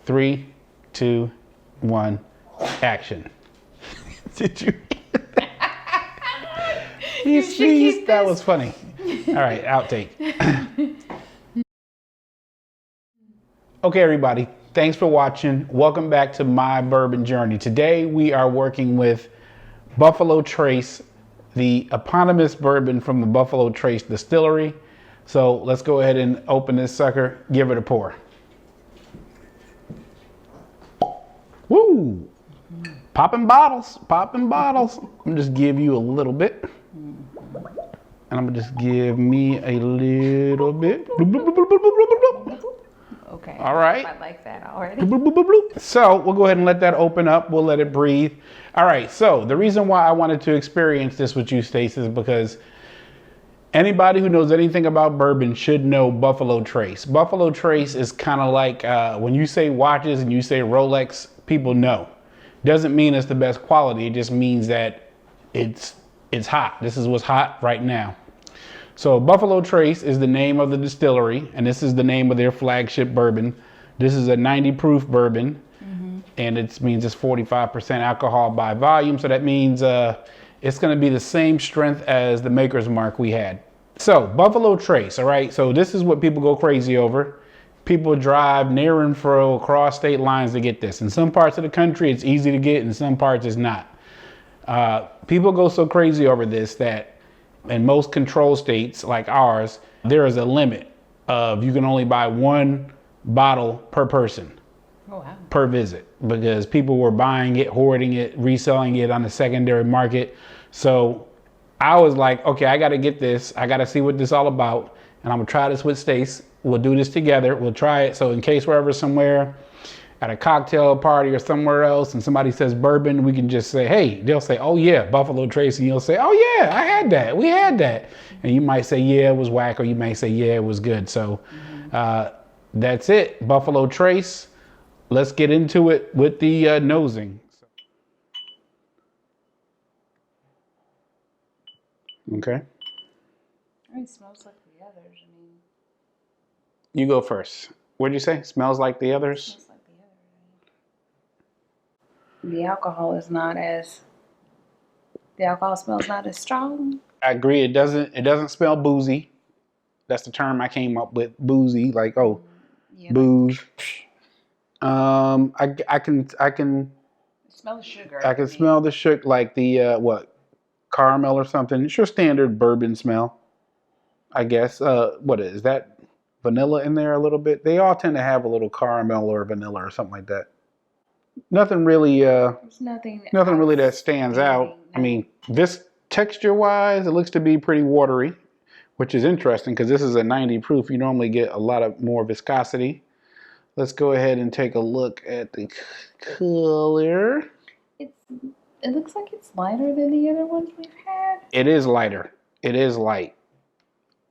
3, 2, 1, action. Did you? He sneezed. That was funny. All right, outtake. Okay, everybody. Thanks for watching. Welcome back to my bourbon journey. Today we are working with Buffalo Trace, the eponymous bourbon from the Buffalo Trace Distillery. So let's go ahead and open this sucker, give it a pour. Woo! Popping bottles, popping bottles. I'm just give you a little bit. And I'm gonna just give me a little bit. Okay. All right. I like that already. So we'll go ahead and let that open up. We'll let it breathe. All right. So the reason why I wanted to experience this with you, Stacey, is because anybody who knows anything about bourbon should know Buffalo Trace. Buffalo Trace is kind of like when you say watches and you say Rolex, people know. Doesn't mean it's the best quality. It just means that it's hot. This is what's hot right now. So Buffalo Trace is the name of the distillery, and this is the name of their flagship bourbon. This is a 90 proof bourbon, and it means it's 45% alcohol by volume. So that means it's going to be the same strength as the Maker's Mark we had. So Buffalo Trace, all right? So this is what people go crazy over. People drive near and fro across state lines to get this. In some parts of the country, it's easy to get. In some parts, it's not. People go so crazy over this that in most control states like ours, there is a limit of you can only buy one bottle per person. Oh, wow. Per visit, because people were buying it, hoarding it, reselling it on the secondary market. So I was like, okay, I got to get this. I got to see what this is all about. And I'm going to try this with Stace. We'll do this together. We'll try it. So in case we're ever somewhere at a cocktail party or somewhere else and somebody says bourbon, we can just say, hey, they'll say, oh yeah, Buffalo Trace. And you'll say, oh yeah, I had that. We had that. And you might say, yeah, it was whack. Or you may say, yeah, it was good. So that's it. Buffalo Trace. Let's get into it with the nosing. Okay. It smells like the others. I mean, you go first. What'd you say? Smells like the others? smells like the others. The alcohol smells not as strong. I agree. It doesn't smell boozy. That's the term I came up with. Boozy, like booze. I can smell the sugar. I can smell the sugar, like the caramel or something. It's your standard bourbon smell, I guess. What is that? Vanilla in there a little bit. They all tend to have a little caramel or vanilla or something like that. Nothing really. Nothing really that stands out. I mean, this texture-wise, it looks to be pretty watery, which is interesting because this is a 90 proof. You normally get a lot of more viscosity. Let's go ahead and take a look at the color. It looks like it's lighter than the other ones we've had. It is lighter. It is light,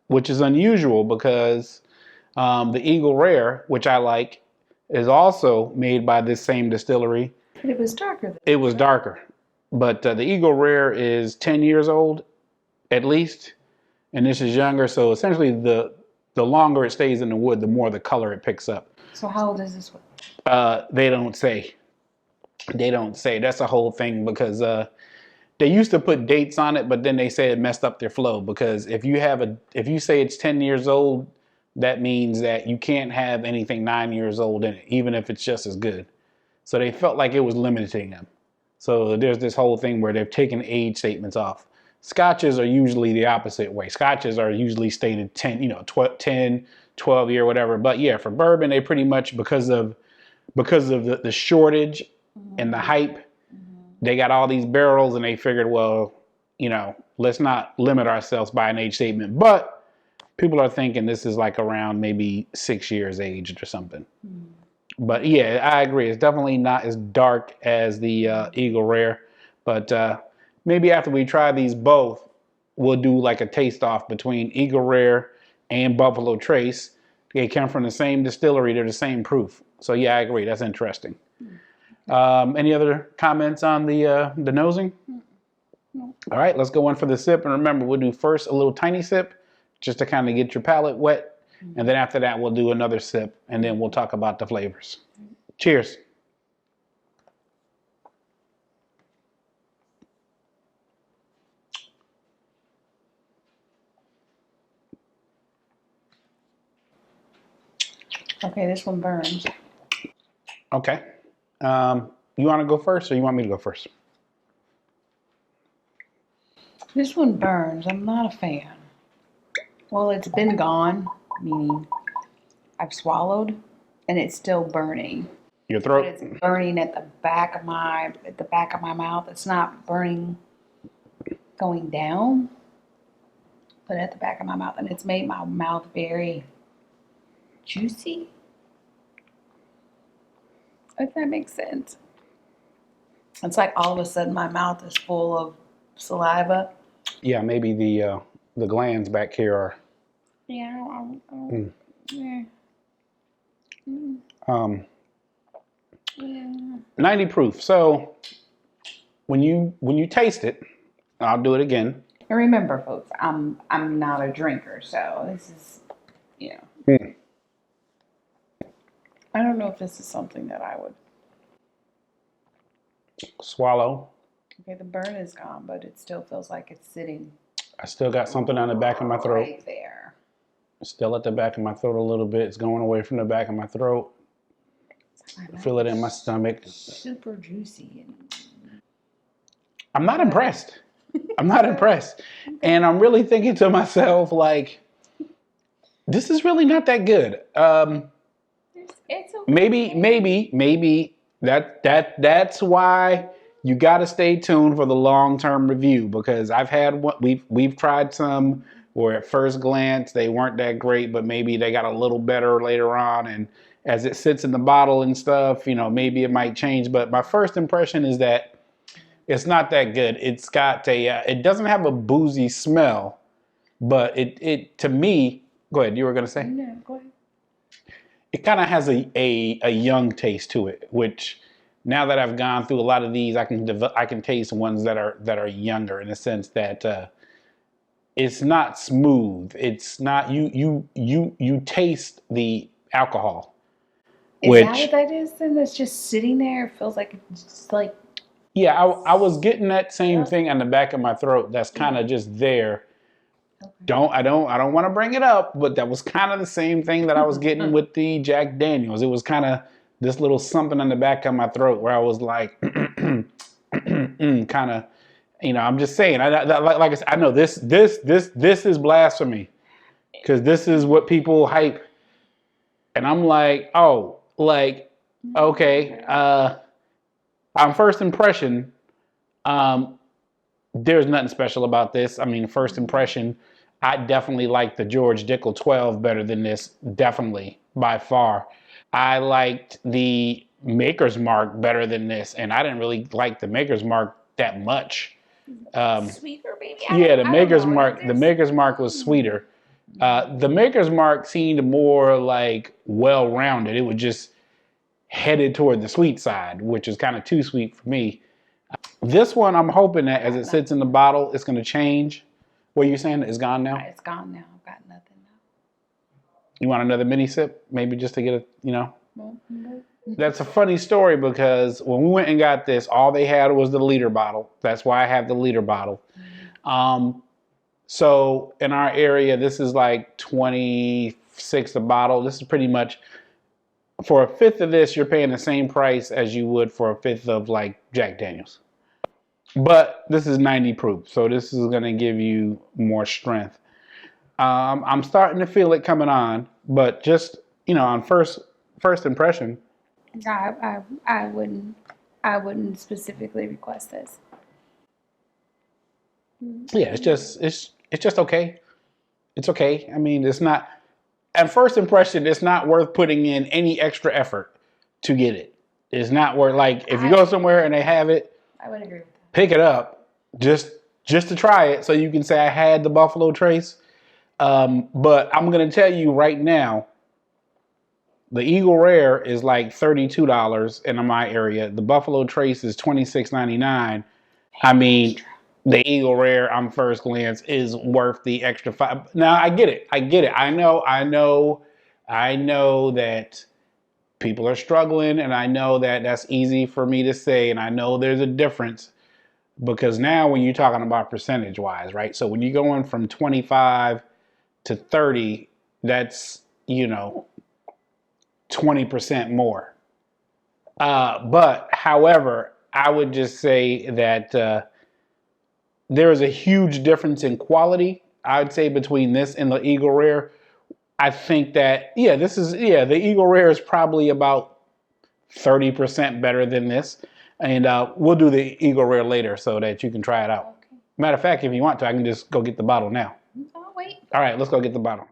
which is unusual because the Eagle Rare, which I like, is also made by this same distillery. But it was darker. It was darker. But the Eagle Rare is 10 years old, at least. And this is younger. So essentially, the longer it stays in the wood, the more the color it picks up. So how old is this one? They don't say. They don't say. That's the whole thing, because they used to put dates on it, but then they say it messed up their flow. Because if you say it's 10 years old, that means that you can't have anything 9 years old in it, even if it's just as good. So they felt like it was limiting them. So there's this whole thing where they've taken age statements off. Scotches are usually the opposite way. Scotches are usually stated 10, 10, 12 year, whatever. But yeah, for bourbon, they pretty much, because of the shortage and the hype, they got all these barrels and they figured, well, let's not limit ourselves by an age statement. But people are thinking this is like around maybe 6 years aged or something. But yeah, I agree. It's definitely not as dark as the Eagle Rare. But maybe after we try these both, we'll do like a taste off between Eagle Rare and Buffalo Trace. They come from the same distillery. They're the same proof. So yeah, I agree. That's interesting. Any other comments on the nosing? No. All right, let's go in for the sip. And remember, we'll do first a little tiny sip just to kind of get your palate wet. And then after that, we'll do another sip, and then we'll talk about the flavors. Cheers. Okay, this one burns. Okay. You want to go first or you want me to go first? This one burns. I'm not a fan. Well, it's been gone, meaning I've swallowed, and it's still burning. Your But throat? it's burning at the back of my mouth. It's not burning going down, but at the back of my mouth, and it's made my mouth very juicy. If that makes sense. It's like all of a sudden my mouth is full of saliva. Yeah, maybe the glands back here are. Yeah. Yeah. 90 proof. So when you taste it, I'll do it again. And remember, folks, I'm not a drinker, so this is, I don't know if this is something that I would. Swallow. Okay, the burn is gone, but it still feels like it's sitting. I still got something on the back of my throat. Right there. Still at the back of my throat a little bit. It's going away from the back of my throat. I feel it in my stomach. Super juicy. I'm not impressed. I'm not impressed. And I'm really thinking to myself, like, this is really not that good. It's okay. Maybe that's why you got to stay tuned for the long-term review, because I've had what we've tried some where at first glance they weren't that great, but maybe they got a little better later on, and as it sits in the bottle and stuff, maybe it might change. But my first impression is that it's not that good. It's got it doesn't have a boozy smell, but it to me, go ahead. You were gonna say? No, go ahead. It kind of has a young taste to it, which now that I've gone through a lot of these, I can taste ones that are younger, in the sense that it's not smooth. It's not you taste the alcohol. Is that what that is then? That's just sitting there? It feels like it's just like. Yeah, I was getting that same thing on the back of my throat. That's kind of just there. Okay. I don't want to bring it up, but that was kind of the same thing that I was getting with the Jack Daniels. It was kind of this little something on the back of my throat where I was like, kind of, I'm just saying. Like I said, I know this is blasphemy, because this is what people hype, and I'm like, oh, like, okay, on first impression, there's nothing special about this. I mean, first impression, I definitely like the George Dickel 12 better than this, definitely, by far. I liked the Maker's Mark better than this, and I didn't really like the Maker's Mark that much. Sweeter, baby. The Maker's Mark was sweeter. The Maker's Mark seemed more like well-rounded. It was just headed toward the sweet side, which is kind of too sweet for me. This one, I'm hoping that as it sits in the bottle, it's going to change. What are you saying? It's gone now? It's gone now. I've got nothing now. You want another mini sip? Maybe just to get That's a funny story, because when we went and got this, all they had was the liter bottle. That's why I have the liter bottle. So in our area, this is like $26 a bottle. This is pretty much, for a fifth of this, you're paying the same price as you would for a fifth of like Jack Daniels. But this is 90 proof, so this is going to give you more strength. I'm starting to feel it coming on, but just, on first impression. I wouldn't specifically request this. Yeah, it's just okay. It's okay. I mean, it's not, at first impression, it's not worth putting in any extra effort to get it. It's not worth, like, if you go somewhere and they have it, I would agree with that. Pick it up just to try it, so you can say I had the Buffalo Trace. But I'm going to tell you right now, the Eagle Rare is like $32 in my area. The Buffalo Trace is $26.99. I mean, the Eagle Rare on first glance is worth the extra $5. Now I get it. I know that people are struggling, and I know that that's easy for me to say, and I know there's a difference because now when you're talking about percentage wise, right? So when you're going from 25 to 30, that's, 20% more. But however, I would just say that there is a huge difference in quality. I would say between this and the Eagle Rare. I think that the Eagle Rare is probably about 30% better than this, and we'll do the Eagle Rare later so that you can try it out. Okay. Matter of fact, if you want to, I can just go get the bottle now. I'll wait. All right, let's go get the bottle.